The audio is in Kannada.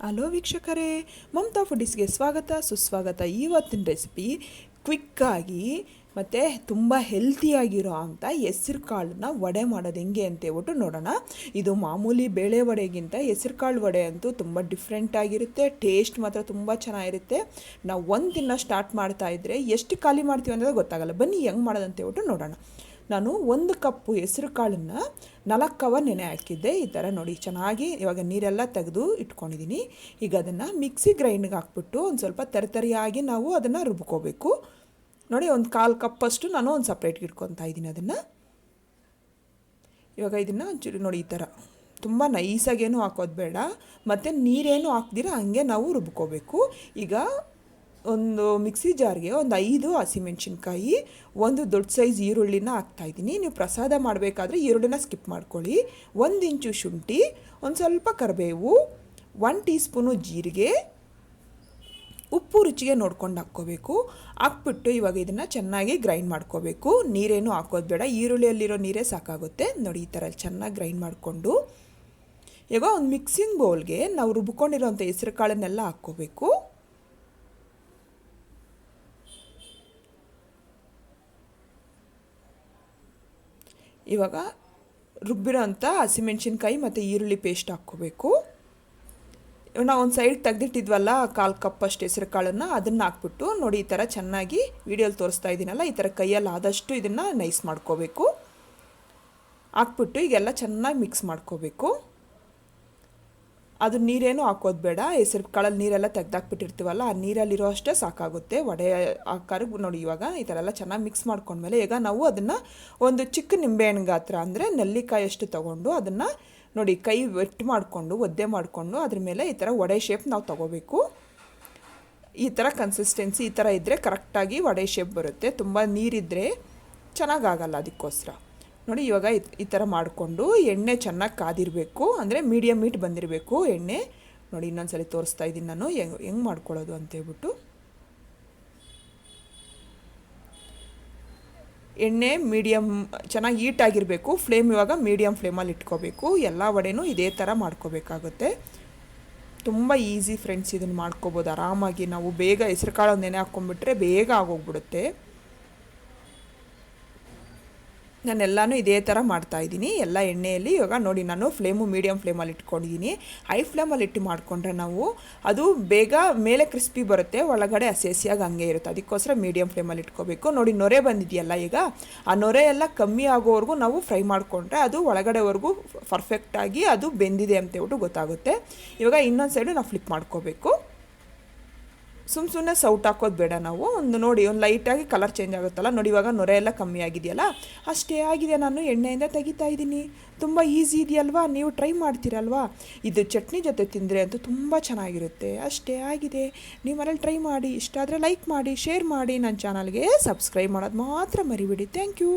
ಹಲೋ ವೀಕ್ಷಕರೇ, ಮಮತಾ ಫುಡೀಸ್ಗೆ ಸ್ವಾಗತ ಸುಸ್ವಾಗತ. ಇವತ್ತಿನ ರೆಸಿಪಿ ಕ್ವಿಕ್ಕಾಗಿ ಮತ್ತು ತುಂಬ ಹೆಲ್ತಿಯಾಗಿರೋ ಅಂಥ ಹೆಸ್ರು ಕಾಳನ್ನ ವಡೆ ಮಾಡೋದು ಹೆಂಗೆ ಅಂತ ಹೇಳ್ಬಿಟ್ಟು ನೋಡೋಣ. ಇದು ಮಾಮೂಲಿ ಬೇಳೆ ವಡೆಗಿಂತ ಹೆಸ್ರು ಕಾಳು ವಡೆ ಅಂತೂ ತುಂಬ ಡಿಫ್ರೆಂಟಾಗಿರುತ್ತೆ. ಟೇಸ್ಟ್ ಮಾತ್ರ ತುಂಬ ಚೆನ್ನಾಗಿರುತ್ತೆ. ನಾವು ಒಂದು ದಿನ ಸ್ಟಾರ್ಟ್ ಮಾಡ್ತಾಯಿದ್ರೆ ಎಷ್ಟು ಖಾಲಿ ಮಾಡ್ತೀವಿ ಅನ್ನೋದು ಗೊತ್ತಾಗಲ್ಲ. ಬನ್ನಿ ಹೆಂಗೆ ಮಾಡೋದು ಅಂತ ಹೇಳ್ಬಿಟ್ಟು ನೋಡೋಣ. ನಾನು 1 ಕಪ್ಪು ಹೆಸ್ರು ಕಾಳನ್ನು 4 ಅವರ್ ನೆನೆ ಹಾಕಿದ್ದೆ. ಈ ಥರ ನೋಡಿ ಚೆನ್ನಾಗಿ ಇವಾಗ ನೀರೆಲ್ಲ ತೆಗೆದು ಇಟ್ಕೊಂಡಿದ್ದೀನಿ. ಈಗ ಅದನ್ನು ಮಿಕ್ಸಿ ಗ್ರೈಂಡ್ಗೆ ಹಾಕ್ಬಿಟ್ಟು ಒಂದು ಸ್ವಲ್ಪ ತರಿಯಾಗಿ ನಾವು ಅದನ್ನು ರುಬ್ಕೋಬೇಕು. ನೋಡಿ, ಒಂದು 1/4 ಕಪ್ಪಷ್ಟು ನಾನು ಒಂದು ಸಪ್ರೇಟ್ಗೆ ಇಟ್ಕೊತಾ ಇದ್ದೀನಿ ಅದನ್ನು. ಇವಾಗ ಇದನ್ನು ಒಂಚೂರು ನೋಡಿ ಈ ಥರ ತುಂಬ ನೈಸಾಗೇನು ಹಾಕೋದು ಬೇಡ, ಮತ್ತು ನೀರೇನು ಹಾಕ್ದಿರ ಹಂಗೆ ನಾವು ರುಬ್ಕೋಬೇಕು. ಈಗ ಒಂದು ಮಿಕ್ಸಿ ಜಾರ್ಗೆ ಒಂದು 5 ಹಸಿಮೆಣ್ಸಿನ್ಕಾಯಿ, ಒಂದು ದೊಡ್ಡ ಸೈಜ್ ಈರುಳ್ಳಿನ ಹಾಕ್ತಾಯಿದ್ದೀನಿ. ನೀವು ಪ್ರಸಾದ ಮಾಡಬೇಕಾದ್ರೆ ಈರುಳ್ಳಿನ ಸ್ಕಿಪ್ ಮಾಡ್ಕೊಳ್ಳಿ. 1 ಇಂಚು ಶುಂಠಿ, ಒಂದು ಸ್ವಲ್ಪ ಕರಿಬೇವು, 1 ಟೀ ಸ್ಪೂನು ಜೀರಿಗೆ, ಉಪ್ಪು ರುಚಿಗೆ ನೋಡ್ಕೊಂಡು ಹಾಕ್ಕೋಬೇಕು. ಹಾಕ್ಬಿಟ್ಟು ಇವಾಗ ಇದನ್ನು ಚೆನ್ನಾಗಿ ಗ್ರೈಂಡ್ ಮಾಡ್ಕೋಬೇಕು. ನೀರೇನು ಹಾಕೋದು ಬೇಡ, ಈರುಳ್ಳಿಯಲ್ಲಿರೋ ನೀರೇ ಸಾಕಾಗುತ್ತೆ. ನೋಡಿ ಈ ಥರ ಚೆನ್ನಾಗಿ ಗ್ರೈಂಡ್ ಮಾಡಿಕೊಂಡು ಇವಾಗ ಒಂದು ಮಿಕ್ಸಿಂಗ್ ಬೌಲ್ಗೆ ನಾವು ರುಬ್ಕೊಂಡಿರೋಂಥ ಹೆಸರು ಕಾಳನ್ನೆಲ್ಲ ಹಾಕ್ಕೋಬೇಕು. ಇವಾಗ ರುಬ್ಬಿರೋಂಥ ಹಸಿಮೆಣ್ಸಿನ್ಕಾಯಿ ಮತ್ತು ಈರುಳ್ಳಿ ಪೇಸ್ಟ್ ಹಾಕ್ಕೋಬೇಕು. ನಾವು ಒಂದು ಸೈಡ್ ತೆಗೆದಿಟ್ಟಿದ್ವಲ್ಲ 1/4 ಕಪ್ಪಷ್ಟು ಹೆಸರು ಕಾಳನ್ನು, ಅದನ್ನು ಹಾಕ್ಬಿಟ್ಟು ನೋಡಿ ಈ ಥರ ಚೆನ್ನಾಗಿ ವಿಡಿಯೋಲಿ ತೋರಿಸ್ತಾ ಇದ್ದೀನಲ್ಲ, ಈ ಥರ ಕೈಯಲ್ಲಿ ಆದಷ್ಟು ಇದನ್ನು ನೈಸ್ ಮಾಡ್ಕೋಬೇಕು. ಹಾಕ್ಬಿಟ್ಟು ಈಗೆಲ್ಲ ಚೆನ್ನಾಗಿ ಮಿಕ್ಸ್ ಮಾಡ್ಕೋಬೇಕು. ಅದು ನೀರೇನು ಹಾಕೋದು ಬೇಡ, ಹೆಸರು ಕಾಳಲ್ಲಿ ನೀರೆಲ್ಲ ತೆಗ್ದಾಕ್ಬಿಟ್ಟಿರ್ತೀವಲ್ಲ, ಆ ನೀರಲ್ಲಿರೋ ಅಷ್ಟೇ ಸಾಕಾಗುತ್ತೆ ವಡೆ ಆಕಾರಕ್ಕೆ. ನೋಡಿ ಇವಾಗ ಈ ಥರ ಎಲ್ಲ ಚೆನ್ನಾಗಿ ಮಿಕ್ಸ್ ಮಾಡ್ಕೊಂಡ್ಮೇಲೆ ಈಗ ನಾವು ಅದನ್ನು ಒಂದು ಚಿಕ್ಕ ನಿಂಬೆಹಣ್ಣು ಗಾತ್ರ ಅಂದರೆ ನೆಲ್ಲಿಕಾಯಿ ಅಷ್ಟು ತೊಗೊಂಡು ಅದನ್ನು ನೋಡಿ ಕೈ ವೆಟ್ ಮಾಡಿಕೊಂಡು ಒದ್ದೆ ಮಾಡಿಕೊಂಡು ಅದ್ರ ಮೇಲೆ ಈ ಥರ ವಡೆ ಶೇಪ್ ನಾವು ತೊಗೋಬೇಕು. ಈ ಥರ ಕನ್ಸಿಸ್ಟೆನ್ಸಿ ಈ ಥರ ಇದ್ದರೆ ಕರೆಕ್ಟಾಗಿ ವಡೆ ಶೇಪ್ ಬರುತ್ತೆ. ತುಂಬ ನೀರಿದ್ದರೆ ಚೆನ್ನಾಗಾಗಲ್ಲ, ಅದಕ್ಕೋಸ್ಕರ ನೋಡಿ ಇವಾಗ ಈ ಥರ ಮಾಡಿಕೊಂಡು ಎಣ್ಣೆ ಚೆನ್ನಾಗಿ ಕಾದಿರಬೇಕು, ಅಂದರೆ ಮೀಡಿಯಮ್ ಹೀಟ್ ಬಂದಿರಬೇಕು ಎಣ್ಣೆ. ನೋಡಿ ಇನ್ನೊಂದ್ಸಲಿ ತೋರಿಸ್ತಾ ಇದ್ದೀನಿ ನಾನು ಹೆಂಗೆ ಮಾಡ್ಕೊಳ್ಳೋದು ಅಂತೇಳ್ಬಿಟ್ಟು. ಎಣ್ಣೆ ಮೀಡಿಯಮ್ ಚೆನ್ನಾಗಿ ಹೀಟಾಗಿರಬೇಕು. ಫ್ಲೇಮ್ ಇವಾಗ ಮೀಡಿಯಮ್ ಫ್ಲೇಮಲ್ಲಿ ಇಟ್ಕೋಬೇಕು. ಎಲ್ಲ ವಡೆನೂ ಇದೇ ಥರ ಮಾಡ್ಕೋಬೇಕಾಗುತ್ತೆ. ತುಂಬ ಈಸಿ ಫ್ರೆಂಡ್ಸ್, ಇದನ್ನು ಮಾಡ್ಕೋಬೋದು ಆರಾಮಾಗಿ. ನಾವು ಬೇಗ ಹೆಸರು ಕಾಳು ನೆನೆ ಹಾಕ್ಕೊಂಡ್ಬಿಟ್ರೆ ಬೇಗ ಆಗೋಗ್ಬಿಡುತ್ತೆ. ನಾನೆಲ್ಲನೂ ಇದೇ ಥರ ಮಾಡ್ತಾಯಿದ್ದೀನಿ ಎಲ್ಲ ಎಣ್ಣೆಯಲ್ಲಿ. ಇವಾಗ ನೋಡಿ ನಾನು ಫ್ಲೇಮು ಮೀಡಿಯಮ್ ಫ್ಲೇಮಲ್ಲಿ ಇಟ್ಕೊಂಡಿದ್ದೀನಿ. ಹೈ ಫ್ಲೇಮಲ್ಲಿ ಇಟ್ಟು ಮಾಡಿಕೊಂಡ್ರೆ ನಾವು ಅದು ಬೇಗ ಮೇಲೆ ಕ್ರಿಸ್ಪಿ ಬರುತ್ತೆ, ಒಳಗಡೆ ಹಸಿಯಾಗಿ ಹಂಗೆ ಇರುತ್ತೆ. ಅದಕ್ಕೋಸ್ಕರ ಮೀಡಿಯಮ್ ಫ್ಲೇಮಲ್ಲಿ ಇಟ್ಕೋಬೇಕು. ನೋಡಿ ನೊರೆ ಬಂದಿದೆಯಲ್ಲ, ಈಗ ಆ ನೊರೆ ಎಲ್ಲ ಕಮ್ಮಿ ಆಗೋವರೆಗೂ ನಾವು ಫ್ರೈ ಮಾಡಿಕೊಂಡ್ರೆ ಅದು ಒಳಗಡೆವರೆಗೂ ಪರ್ಫೆಕ್ಟಾಗಿ ಅದು ಬೆಂದಿದೆ ಅಂತೇಳ್ಬಿಟ್ಟು ಗೊತ್ತಾಗುತ್ತೆ. ಇವಾಗ ಇನ್ನೊಂದು ಸೈಡು ನಾವು ಫ್ಲಿಪ್ ಮಾಡ್ಕೋಬೇಕು. ಸುಮ್ಮನೆ ಸೌಟ್ ಹಾಕೋದು ಬೇಡ ನಾವು. ನೋಡಿ ಒಂದು ಲೈಟಾಗಿ ಕಲರ್ ಚೇಂಜ್ ಆಗುತ್ತಲ್ಲ, ನೋಡಿ ಇವಾಗ ನೊರೆ ಎಲ್ಲ ಕಮ್ಮಿ ಆಗಿದೆಯಲ್ಲ, ಅಷ್ಟೇ ಆಗಿದೆ. ನಾನು ಎಣ್ಣೆಯಿಂದ ತೆಗಿತಾ ಇದ್ದೀನಿ. ತುಂಬ ಈಸಿ ಇದೆಯಲ್ವಾ, ನೀವು ಟ್ರೈ ಮಾಡ್ತೀರಲ್ವಾ. ಇದು ಚಟ್ನಿ ಜೊತೆ ತಿಂದರೆ ಅಂತೂ ತುಂಬ ಚೆನ್ನಾಗಿರುತ್ತೆ. ಅಷ್ಟೇ ಆಗಿದೆ. ನೀವು ಮನೇಲಿ ಟ್ರೈ ಮಾಡಿ. ಇಷ್ಟ ಆದರೆ ಲೈಕ್ ಮಾಡಿ, ಶೇರ್ ಮಾಡಿ, ನನ್ನ ಚಾನಲ್ಗೆ ಸಬ್ಸ್ಕ್ರೈಬ್ ಮಾಡೋದು ಮಾತ್ರ ಮರಿಬೇಡಿ. Thank you.